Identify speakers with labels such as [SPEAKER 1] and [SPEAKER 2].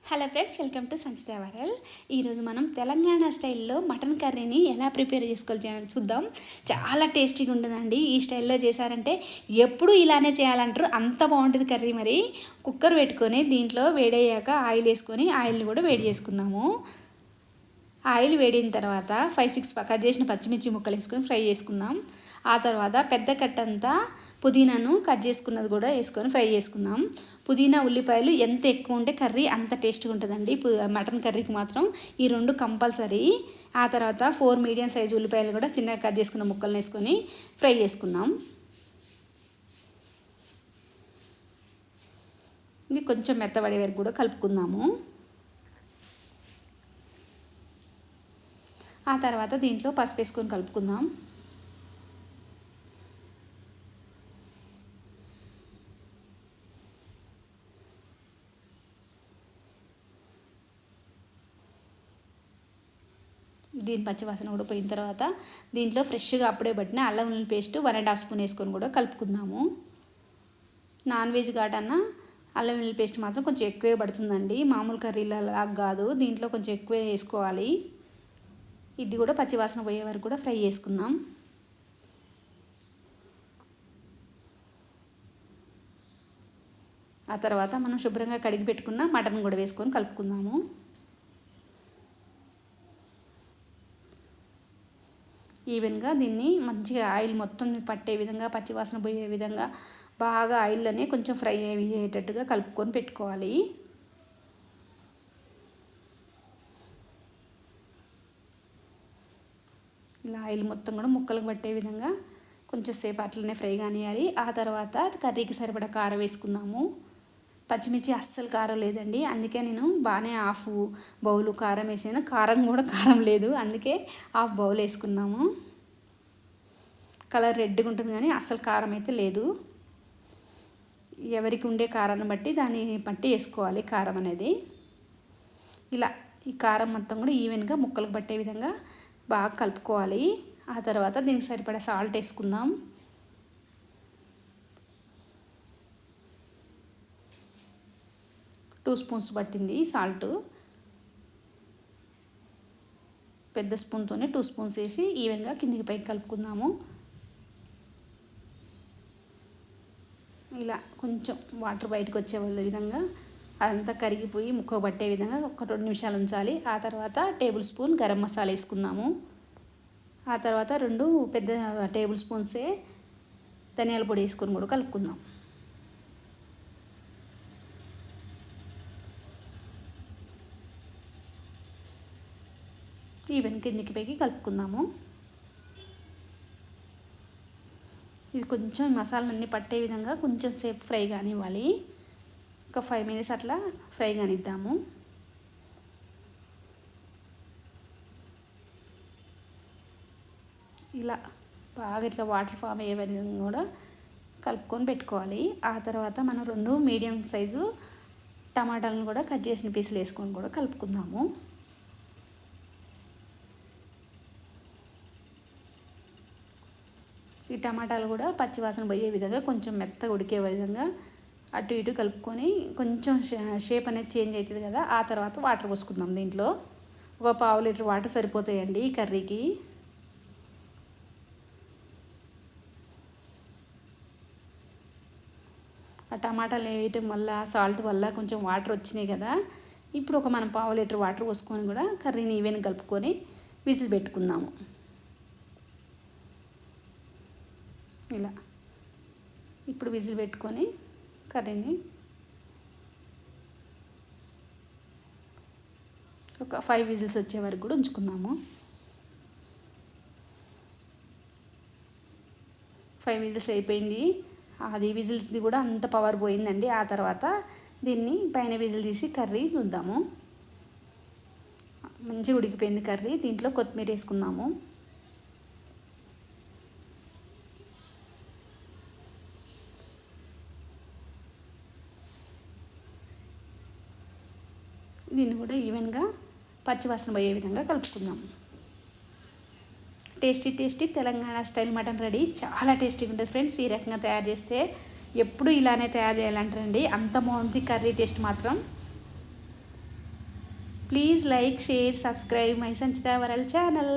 [SPEAKER 1] Hello friends, welcome to సంచిత వరల్. ఈరోజు మనం తెలంగాణ స్టైల్లో మటన్ కర్రీని ఎలా ప్రిపేర్ చేసుకోవాలి చూద్దాం. చాలా టేస్టీగా ఉంటుందండి. ఈ స్టైల్లో చేశారంటే ఎప్పుడు ఇలానే చేయాలంటారు, అంత బాగుంటుంది కర్రీ. మరి కుక్కర్ పెట్టుకొని దీంట్లో వేడయ్యాక ఆయిల్ వేసుకొని ఆయిల్ని కూడా వేడి చేసుకుందాము. ఆయిల్ వేడిన తర్వాత 5-6 కట్ చేసిన పచ్చిమిర్చి ముక్కలు వేసుకొని ఫ్రై చేసుకుందాం. ఆ తర్వాత పెద్ద కట్టంతా పుదీనాను కట్ చేసుకున్నది కూడా వేసుకొని ఫ్రై చేసుకుందాం. పుదీనా ఉల్లిపాయలు ఎంత ఎక్కువ ఉంటే కర్రీ అంత టేస్ట్గా ఉంటుందండి. మటన్ కర్రీకి మాత్రం ఈ రెండు కంపల్సరీ. ఆ తర్వాత 4 మీడియం సైజు ఉల్లిపాయలు కూడా చిన్నగా కట్ చేసుకున్న ముక్కలను వేసుకొని ఫ్రై చేసుకుందాం. ఇది కొంచెం మెత్తబడే వరకు కూడా కలుపుకుందాము. ఆ తర్వాత దీంట్లో పసుపు వేసుకొని కలుపుకుందాం. దీని పచ్చివాసన కూడా పోయిన తర్వాత దీంట్లో ఫ్రెష్గా అప్పుడే పట్టిన అల్లం వెల్లుల్లి పేస్ట్ 1.5 స్పూన్ వేసుకొని కూడా కలుపుకుందాము. నాన్ వెజ్ ఘాటన్నా అల్లం వెల్లుల్లి పేస్ట్ మాత్రం కొంచెం ఎక్కువే పడుతుందండి. మామూలు కర్రీలలా కాదు, దీంట్లో కొంచెం ఎక్కువే వేసుకోవాలి. ఇది కూడా పచ్చివాసన పోయే వరకు కూడా ఫ్రై చేసుకుందాం. ఆ తర్వాత మనం శుభ్రంగా కడిగి పెట్టుకున్న మటన్ కూడా వేసుకొని కలుపుకుందాము. ఈవెన్గా దీన్ని మంచిగా ఆయిల్ మొత్తం పట్టే విధంగా, పచ్చివాసన పోయే విధంగా బాగా ఆయిల్లోనే కొంచెం ఫ్రై అయ్యేటట్టుగా కలుపుకొని పెట్టుకోవాలి. ఇలా ఆయిల్ మొత్తం కూడా ముక్కలకు పట్టే విధంగా కొంచెం సేపు అట్లనే ఫ్రై కానియాలి. ఆ తర్వాత కర్రీకి సరిపడా కారం వేసుకుందాము. పచ్చిమిర్చి అస్సలు కారం లేదండి, అందుకే నేను బాగానే హాఫ్ బౌలు కారం వేసాను. కారం లేదు, అందుకే హాఫ్ బౌల్ వేసుకున్నాము. కలర్ రెడ్గా ఉంటుంది కానీ అస్సలు కారం అయితే లేదు. ఎవరికి ఉండే కారాన్ని బట్టి దాన్ని బట్టి వేసుకోవాలి కారం అనేది. ఇలా ఈ కారం మొత్తం కూడా ఈవెన్గా ముక్కలకు పట్టే విధంగా బాగా కలుపుకోవాలి. ఆ తర్వాత దీనికి సరిపడా సాల్ట్ వేసుకుందాం. టూ స్పూన్స్ పట్టింది సాల్ట్. పెద్ద స్పూన్తోనే 2 స్పూన్స్ వేసి ఈవెన్గా కిందికి పైకి కలుపుకుందాము. ఇలా కొంచెం వాటర్ బయటకు వచ్చే విధంగా అదంతా కరిగిపోయి ముక్క పట్టే విధంగా ఒక 2 నిమిషాలు ఉంచాలి. ఆ తర్వాత టేబుల్ స్పూన్ గరం మసాలా వేసుకుందాము. ఆ తర్వాత 2 పెద్ద టేబుల్ స్పూన్సే ధనియాల పొడి వేసుకొని కూడా కలుపుకుందాం. ఈవెన్ కిందికి పైకి కలుపుకుందాము. ఇది కొంచెం మసాలాలన్నీ పట్టే విధంగా కొంచెం సేపు ఫ్రై కానివ్వాలి. ఒక 5 మినిట్స్ అట్లా ఫ్రై కానిద్దాము. ఇలా బాగా ఇట్లా వాటర్ ఫామ్ అయ్యే విధంగా కూడా కలుపుకొని పెట్టుకోవాలి. ఆ తర్వాత మనం 2 మీడియం సైజు టమాటాలను కూడా కట్ చేసిన పీసులు వేసుకొని కూడా కలుపుకుందాము. ఈ టమాటాలు కూడా పచ్చివాసన పోయే విధంగా కొంచెం మెత్తగా ఉడికే విధంగా అటు ఇటు కలుపుకొని కొంచెం షేప్ అనేది చేంజ్ అవుతుంది కదా, ఆ తర్వాత వాటర్ పోసుకుందాం. దీంట్లో ఒక 1/2 లీటర్ వాటర్ సరిపోతాయండి ఈ కర్రీకి. ఆ టమాటాలు వేయటం వల్ల సాల్ట్ వల్ల కొంచెం వాటర్ వచ్చినాయి కదా, ఇప్పుడు మనం 1/2 లీటర్ వాటర్ పోసుకొని కూడా కర్రీని ఈవెన్ కలుపుకొని విజిల్ పెట్టుకుందాము. ఇలా ఇప్పుడు విజిల్ పెట్టుకొని కర్రీని ఒక 5 విజిల్స్ వచ్చే వరకు కూడా ఉంచుకుందాము. 5 విజిల్స్ అయిపోయింది. అది విజిల్స్ది కూడా అంత పవర్ పోయిందండి. ఆ తర్వాత దీన్ని పైన విజిల్ తీసి కర్రీ చూద్దాము. మంచిగా ఉడికిపోయింది కర్రీ. దీంట్లో కొత్తిమీర వేసుకుందాము. దీన్ని కూడా ఈవెన్గా పచ్చివాసన పోయే విధంగా కలుపుకుందాం. Tasty Telangana style mutton ready. చాలా టేస్టీగా ఉంటుంది ఫ్రెండ్స్. ఈ రకంగా తయారు చేస్తే ఎప్పుడు ఇలానే తయారు చేయాలంటారండి, అంత బాగుంటుంది కర్రీ టేస్ట్ మాత్రం. Please like share subscribe my సంచిత వరల్డ్ ఛానల్.